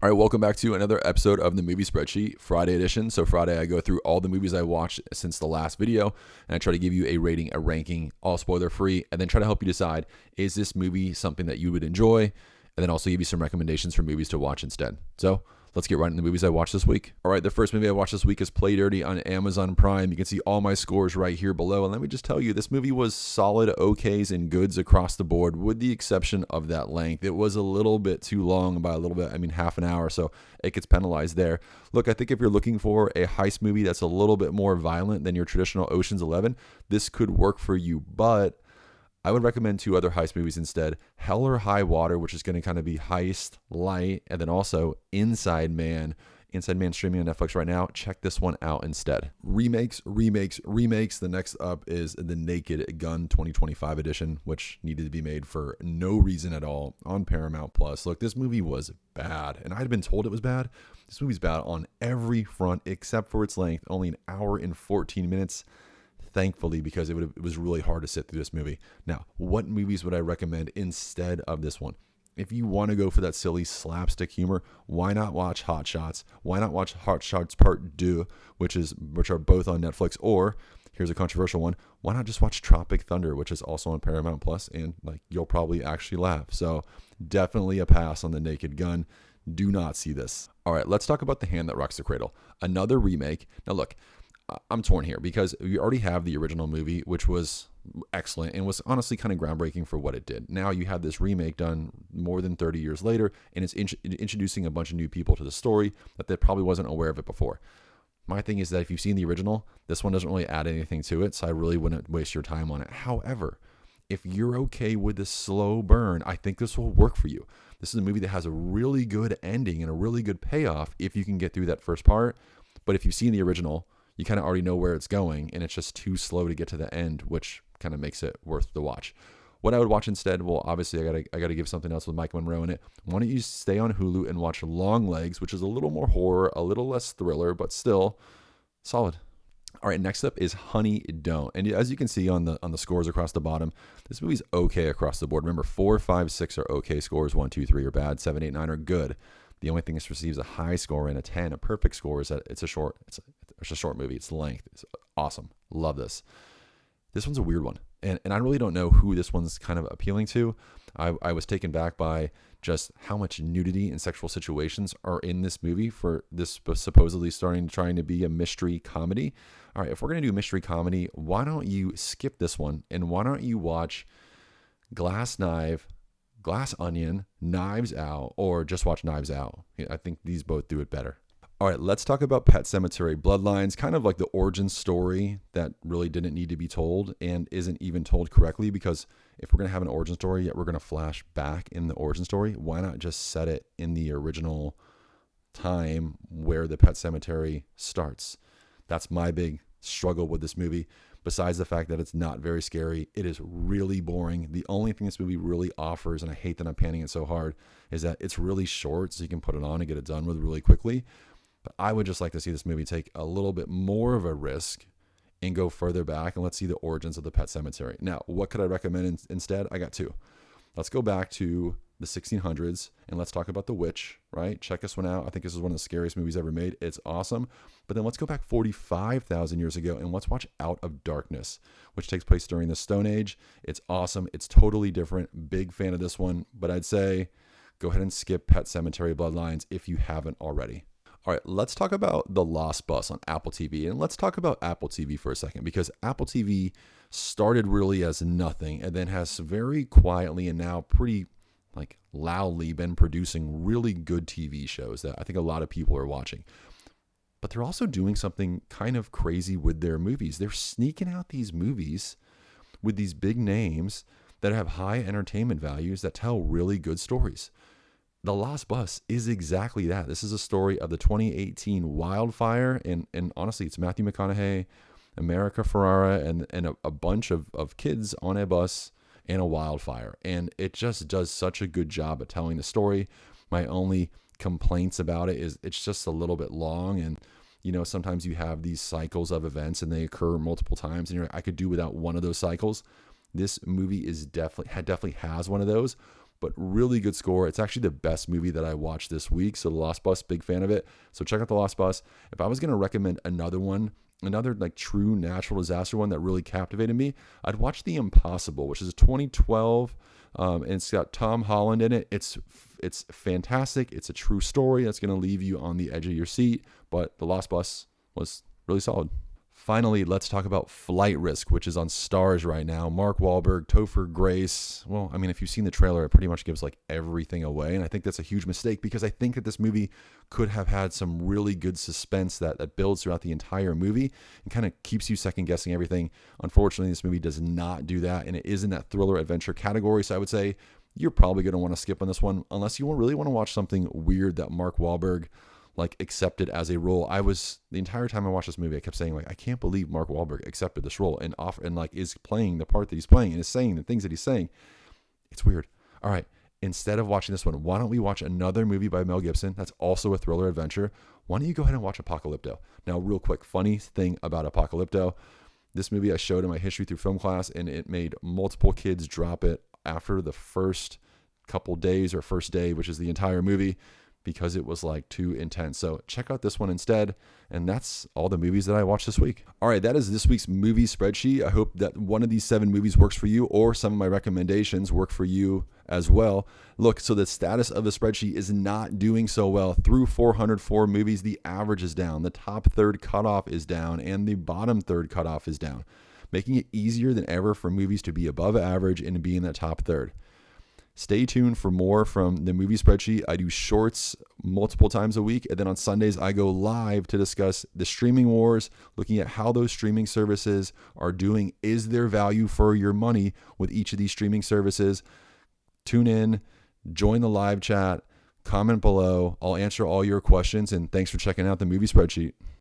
All right, welcome back to another episode of the Movie Spreadsheet, Friday edition. So Friday, I go through all the movies I watched since the last video, and I try to give you a rating, a ranking, all spoiler free, and then try to help you decide, is this movie something that you would enjoy? And then also give you some recommendations for movies to watch instead. So let's get right into the movies I watched this week. All right, the first movie I watched this week is Play Dirty on Amazon Prime. You can see all my scores right here below. And let me just tell you, this movie was solid okays and goods across the board, with the exception of that length. It was a little bit too long, by a little bit, I mean half an hour, so it gets penalized there. Look, I think if you're looking for a heist movie that's a little bit more violent than your traditional Ocean's 11, this could work for you, but I would recommend two other heist movies instead. Hell or High Water, which is going to kind of be heist light, and then also Inside Man. Inside Man streaming on Netflix right now. Check this one out instead. Remakes. The next up is The Naked Gun 2025 edition, which needed to be made for no reason at all on Paramount Plus. Look, this movie was bad, and I had been told it was bad. This movie's bad on every front except for its length, only an hour and 14 minutes. Thankfully, because it was really hard to sit through this movie. Now, what movies would I recommend instead of this one? If you want to go for that silly slapstick humor, why not watch Hot Shots? Why not watch Hot Shots Part 2, which are both on Netflix? Or, here's a controversial one, why not just watch Tropic Thunder, which is also on Paramount Plus, and you'll probably actually laugh. So, definitely a pass on The Naked Gun. Do not see this. All right, let's talk about The Hand That Rocks the Cradle. Another remake. Now, look, I'm torn here because we already have the original movie, which was excellent and was honestly kind of groundbreaking for what it did. Now you have this remake done more than 30 years later, and it's introducing a bunch of new people to the story that they probably wasn't aware of it before. My thing is that if you've seen the original, this one doesn't really add anything to it, so I really wouldn't waste your time on it. However, if you're okay with the slow burn, I think this will work for you. This is a movie that has a really good ending and a really good payoff if you can get through that first part. But if you've seen the original, you kind of already know where it's going, and it's just too slow to get to the end, which kind of makes it worth the watch. What I would watch instead, well, obviously I gotta give something else with Mike Monroe in it. Why don't you stay on Hulu and watch Long Legs, which is a little more horror, a little less thriller, but still solid. All right, next up is Honey Don't. And as you can see on the scores across the bottom, this movie's okay across the board. Remember, 4, 5, 6 are okay scores, 1, 2, 3 are bad, 7, 8, 9 are good. The only thing this receives a high score and a 10, a perfect score, is that it's a short movie. It's the length. It's awesome. Love this. This one's a weird one. And I really don't know who this one's kind of appealing to. I was taken back by just how much nudity and sexual situations are in this movie for this supposedly trying to be a mystery comedy. All right, if we're going to do a mystery comedy, why don't you skip this one? And why don't you watch Glass Onion, Knives Out, or just watch Knives Out? I think these both do it better. All right, let's talk about Pet Sematary Bloodlines, kind of like the origin story that really didn't need to be told and isn't even told correctly, because if we're going to have an origin story, yet we're going to flash back in the origin story, why not just set it in the original time where the Pet Sematary starts? That's my big struggle with this movie. Besides the fact that it's not very scary, it is really boring. The only thing this movie really offers, and I hate that I'm panning it so hard, is that it's really short, so you can put it on and get it done with really quickly. But I would just like to see this movie take a little bit more of a risk and go further back, and let's see the origins of the Pet Sematary. Now, what could I recommend instead? I got two. Let's go back to the 1600s and let's talk about The Witch, right? Check this one out. I think this is one of the scariest movies ever made. It's awesome. But then let's go back 45,000 years ago and let's watch Out of Darkness, which takes place during the Stone Age. It's awesome. It's totally different. Big fan of this one. But I'd say go ahead and skip Pet Sematary Bloodlines if you haven't already. All right, let's talk about The Lost Bus on Apple TV. And let's talk about Apple TV for a second, because Apple TV started really as nothing and then has very quietly and now pretty loudly been producing really good TV shows that I think a lot of people are watching. But they're also doing something kind of crazy with their movies. They're sneaking out these movies with these big names that have high entertainment values that tell really good stories. The Lost Bus is exactly that. This is a story of the 2018 wildfire, and honestly, it's Matthew McConaughey, America Ferrera, and a bunch of kids on a bus in a wildfire. And it just does such a good job at telling the story. My only complaints about it is it's just a little bit long, and sometimes you have these cycles of events and they occur multiple times, and you're like, I could do without one of those cycles. This movie is definitely has one of those, but really good score. It's actually the best movie that I watched this week. So The Lost Bus, big fan of it. So check out The Lost Bus. If I was going to recommend another one, another like true natural disaster one that really captivated me, I'd watch The Impossible, which is a 2012, and it's got Tom Holland in it. It's fantastic. It's a true story that's going to leave you on the edge of your seat, but The Lost Bus was really solid. Finally, let's talk about Flight Risk, which is on Stars right now. Mark Wahlberg, Topher Grace. Well, I mean, if you've seen the trailer, it pretty much gives like everything away. And I think that's a huge mistake because I think that this movie could have had some really good suspense that builds throughout the entire movie and kind of keeps you second guessing everything. Unfortunately, this movie does not do that. And it is in that thriller adventure category. So I would say you're probably going to want to skip on this one unless you really want to watch something weird that Mark Wahlberg like accepted as a role. The entire time I watched this movie, I kept saying like, I can't believe Mark Wahlberg accepted this role and like is playing the part that he's playing and is saying the things that he's saying. It's weird. All right. Instead of watching this one, why don't we watch another movie by Mel Gibson that's also a thriller adventure? Why don't you go ahead and watch Apocalypto? Now, real quick, funny thing about Apocalypto, this movie I showed in my history through film class, and it made multiple kids drop it after the first couple days or first day, which is the entire movie, because it was like too intense. So check out this one instead. And that's all the movies that I watched this week. All right, that is this week's movie spreadsheet. I hope that one of these 7 movies works for you, or some of my recommendations work for you as well. Look, so the status of the spreadsheet is not doing so well. Through 404 movies, the average is down, the top third cutoff is down, and the bottom third cutoff is down, making it easier than ever for movies to be above average and to be in that top third. Stay tuned for more from the movie spreadsheet. I do shorts multiple times a week. And then on Sundays, I go live to discuss the streaming wars, looking at how those streaming services are doing. Is there value for your money with each of these streaming services? Tune in, join the live chat, comment below. I'll answer all your questions. And thanks for checking out the movie spreadsheet.